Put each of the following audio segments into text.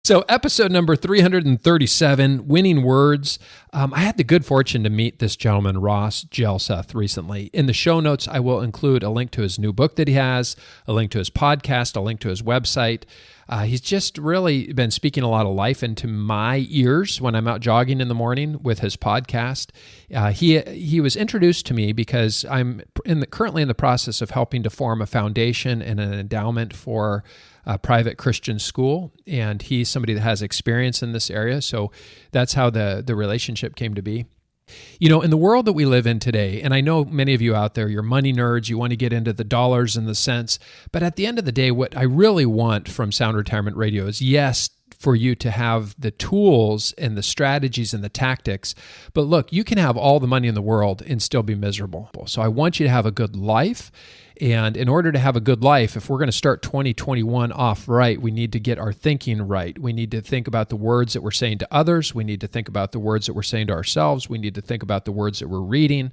So episode number 337, Winning Words. I had the good fortune to meet this gentleman, Ross Hjelseth, recently. In the show notes, I will include a link to his new book that he has, a link to his podcast, a link to his website. He's just really been speaking a lot of life into my ears when I'm out jogging in the morning with his podcast. He was introduced to me because I'm currently in the process of helping to form a foundation and an endowment for a private Christian school, and he's somebody that has experience in this area, so that's how the relationship came to be. You know, in the world that we live in today, and I know many of you out there, you're money nerds, you want to get into the dollars and the cents, but at the end of the day, what I really want from Sound Retirement Radio is, yes, for you to have the tools and the strategies and the tactics, but look, you can have all the money in the world and still be miserable. So I want you to have a good life. And in order to have a good life, if we're going to start 2021 off right, we need to get our thinking right. We need to think about the words that we're saying to others. We need to think about the words that we're saying to ourselves. We need to think about the words that we're reading.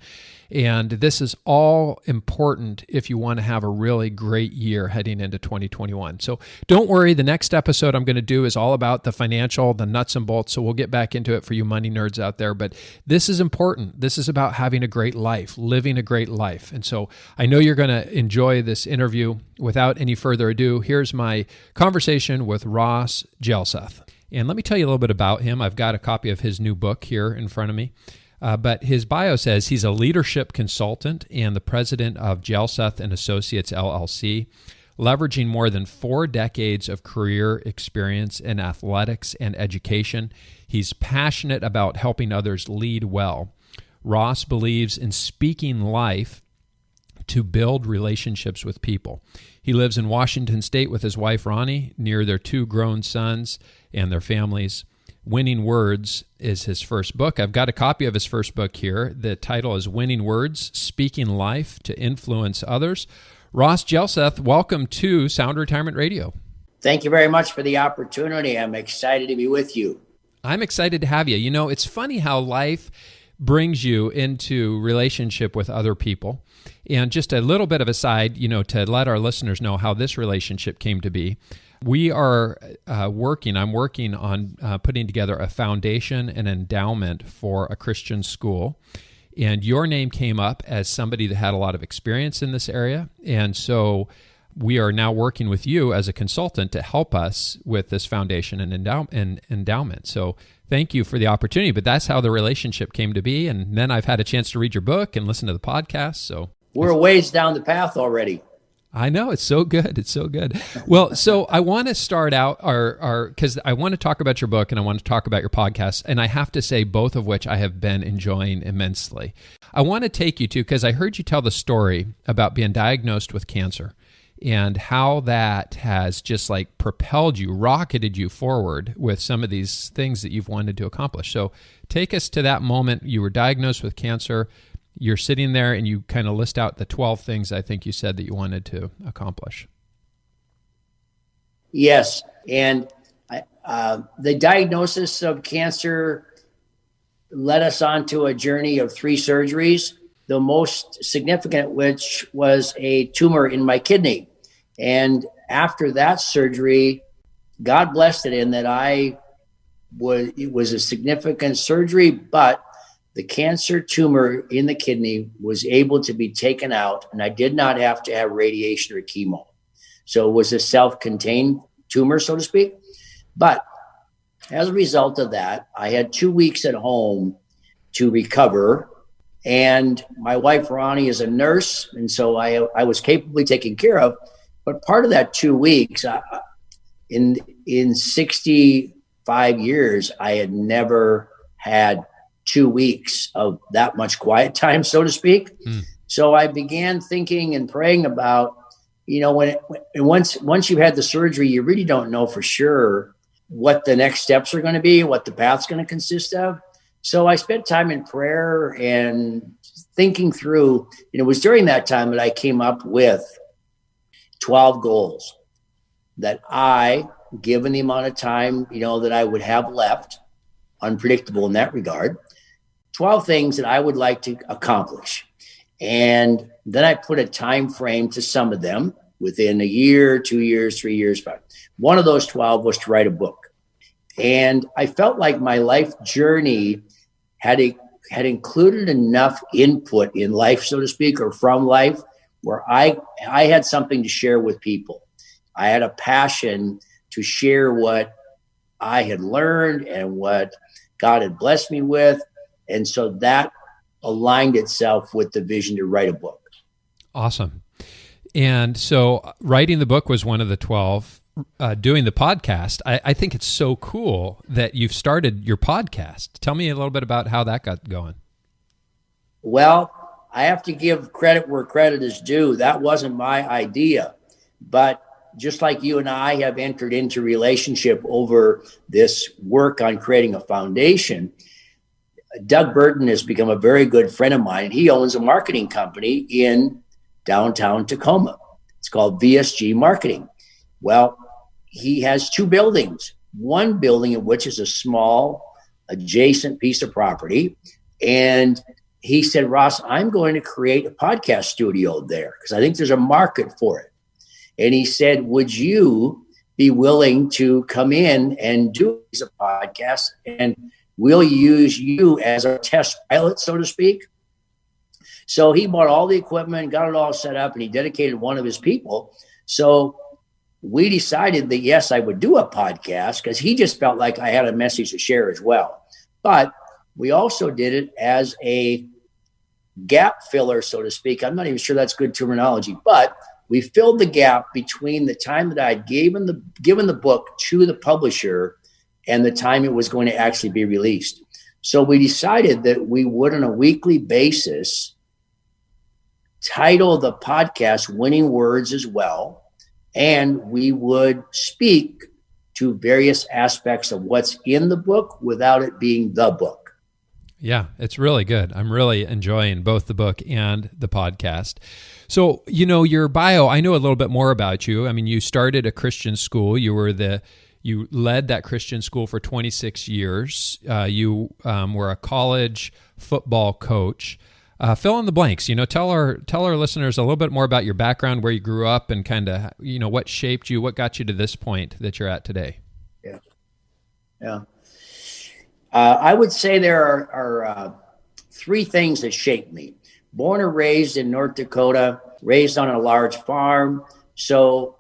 And this is all important if you want to have a really great year heading into 2021. So don't worry, the next episode I'm going to do is all about the financial, the nuts and bolts. So we'll get back into it for you money nerds out there. But this is important. This is about having a great life, living a great life. And so I know you're going to enjoy this interview. Without any further ado, here's my conversation with Ross Hjelseth. And let me tell you a little bit about him. I've got a copy of his new book here in front of me. But his bio says he's a leadership consultant and the president of Hjelseth and Associates, LLC, leveraging more than 4 decades of career experience in athletics and education. He's passionate about helping others lead well. Ross believes in speaking life to build relationships with people. He lives in Washington State with his wife, Ronnie, near their 2 grown sons and their families. Winning Words is his first book. I've got a copy of his first book here. The title is Winning Words, Speaking Life to Influence Others. Ross Hjelseth, welcome to Sound Retirement Radio. Thank you very much for the opportunity. I'm excited to be with you. I'm excited to have you. You know, it's funny how life brings you into relationship with other people. And just a little bit of a side, you know, to let our listeners know how this relationship came to be. We are I'm working on putting together a foundation and endowment for a Christian school. And your name came up as somebody that had a lot of experience in this area. And so we are now working with you as a consultant to help us with this foundation and endowment. So thank you for the opportunity. But that's how the relationship came to be. And then I've had a chance to read your book and listen to the podcast. So we're a ways down the path already. I know, it's so good. It's so good. Well, so I want to start out because I want to talk about your book and I want to talk about your podcast. And I have to say both of which I have been enjoying immensely. I want to take you to, because I heard you tell the story about being diagnosed with cancer and how that has just like propelled you, rocketed you forward with some of these things that you've wanted to accomplish. So take us to that moment. You were diagnosed with cancer. You're sitting there and you kind of list out the 12 things I think you said that you wanted to accomplish. Yes. And the diagnosis of cancer led us onto a journey of 3 surgeries, the most significant which was a tumor in my kidney. And after that surgery, God blessed it in that it was a significant surgery, but the cancer tumor in the kidney was able to be taken out, and I did not have to have radiation or chemo. So it was a self-contained tumor, so to speak. But as a result of that, I had 2 weeks at home to recover. And my wife, Ronnie, is a nurse, and so I was capably taken care of. But part of that 2 weeks, in 65 years, I had never had 2 weeks of that much quiet time, so to speak. So I began thinking and praying about, you know, once you've had the surgery, you really don't know for sure what the next steps are going to be, what the path's going to consist of. So I spent time in prayer and thinking through, it was during that time that I came up with 12 goals that I, given the amount of time, that I would have left, unpredictable in that regard, 12 things that I would like to accomplish. And then I put a time frame to some of them within a year, 2 years, 3 years. 5. One of those 12 was to write a book. And I felt like my life journey had included enough input in life, so to speak, or from life, where I had something to share with people. I had a passion to share what I had learned and what God had blessed me with. And so that aligned itself with the vision to write a book. Awesome. And so writing the book was one of the 12. Doing the podcast, I think it's so cool that you've started your podcast. Tell me a little bit about how that got going. Well, I have to give credit where credit is due. That wasn't my idea. But just like you and I have entered into relationship over this work on creating a foundation, Doug Burton has become a very good friend of mine. He owns a marketing company in downtown Tacoma. It's called VSG Marketing. Well, he has 2 buildings, one building in which is a small adjacent piece of property. And he said, Ross, I'm going to create a podcast studio there because I think there's a market for it. And he said, would you be willing to come in and do a podcast, and we'll use you as a test pilot, so to speak? So he bought all the equipment, got it all set up, and he dedicated one of his people. So we decided that, yes, I would do a podcast because he just felt like I had a message to share as well. But we also did it as a gap filler, so to speak. I'm not even sure that's good terminology, but we filled the gap between the time that I'd given the book to the publisher and the time it was going to actually be released. So we decided that we would, on a weekly basis, title the podcast Winning Words as well. And we would speak to various aspects of what's in the book without it being the book. Yeah, it's really good. I'm really enjoying both the book and the podcast. So, your bio, I know a little bit more about you. I mean, you started a Christian school. You led that Christian school for 26 years. You were a college football coach. Fill in the blanks. Tell our listeners a little bit more about your background, where you grew up, and kind of what shaped you, what got you to this point that you're at today. Yeah. I would say there are 3 things that shaped me. Born and raised in North Dakota, raised on a large farm, so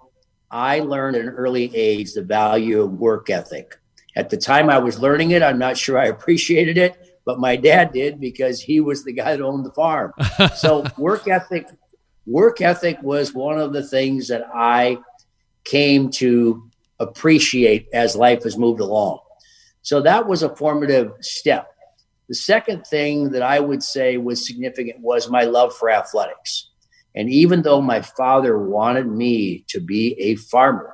I learned at an early age the value of work ethic. At the time I was learning it, I'm not sure I appreciated it, but my dad did because he was the guy that owned the farm. So work ethic was one of the things that I came to appreciate as life has moved along. So that was a formative step. The second thing that I would say was significant was my love for athletics. And even though my father wanted me to be a farmer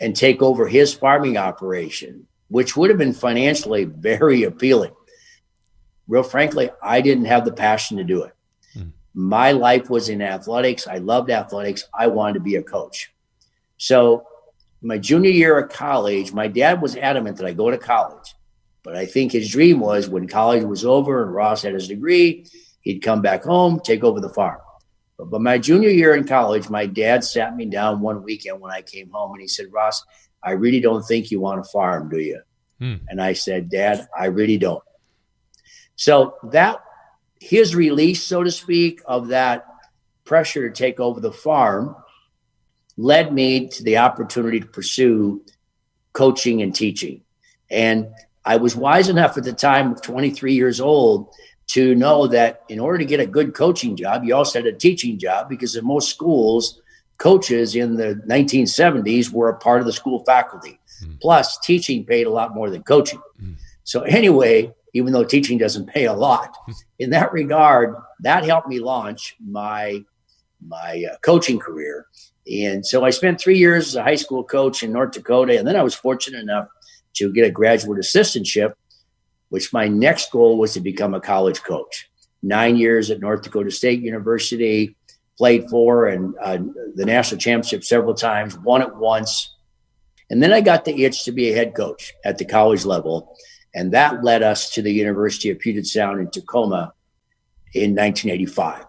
and take over his farming operation, which would have been financially very appealing, real frankly, I didn't have the passion to do it. My life was in athletics. I loved athletics. I wanted to be a coach. So my junior year of college, my dad was adamant that I go to college. But I think his dream was when college was over and Ross had his degree, he'd come back home, take over the farm. But my junior year in college, my dad sat me down one weekend when I came home and he said, Ross, I really don't think you want to farm, do you? And I said, Dad, I really don't. So that his release, so to speak, of that pressure to take over the farm led me to the opportunity to pursue coaching and teaching. And I was wise enough at the time of 23 years old to know that in order to get a good coaching job, you also had a teaching job, because in most schools, coaches in the 1970s were a part of the school faculty. Plus, teaching paid a lot more than coaching. So anyway, even though teaching doesn't pay a lot, in that regard, that helped me launch my coaching career. And so I spent 3 years as a high school coach in North Dakota, and then I was fortunate enough to get a graduate assistantship, which my next goal was to become a college coach. 9 years at North Dakota State University, played for and the national championship several times, won it once. And then I got the itch to be a head coach at the college level. And that led us to the University of Puget Sound in Tacoma in 1985.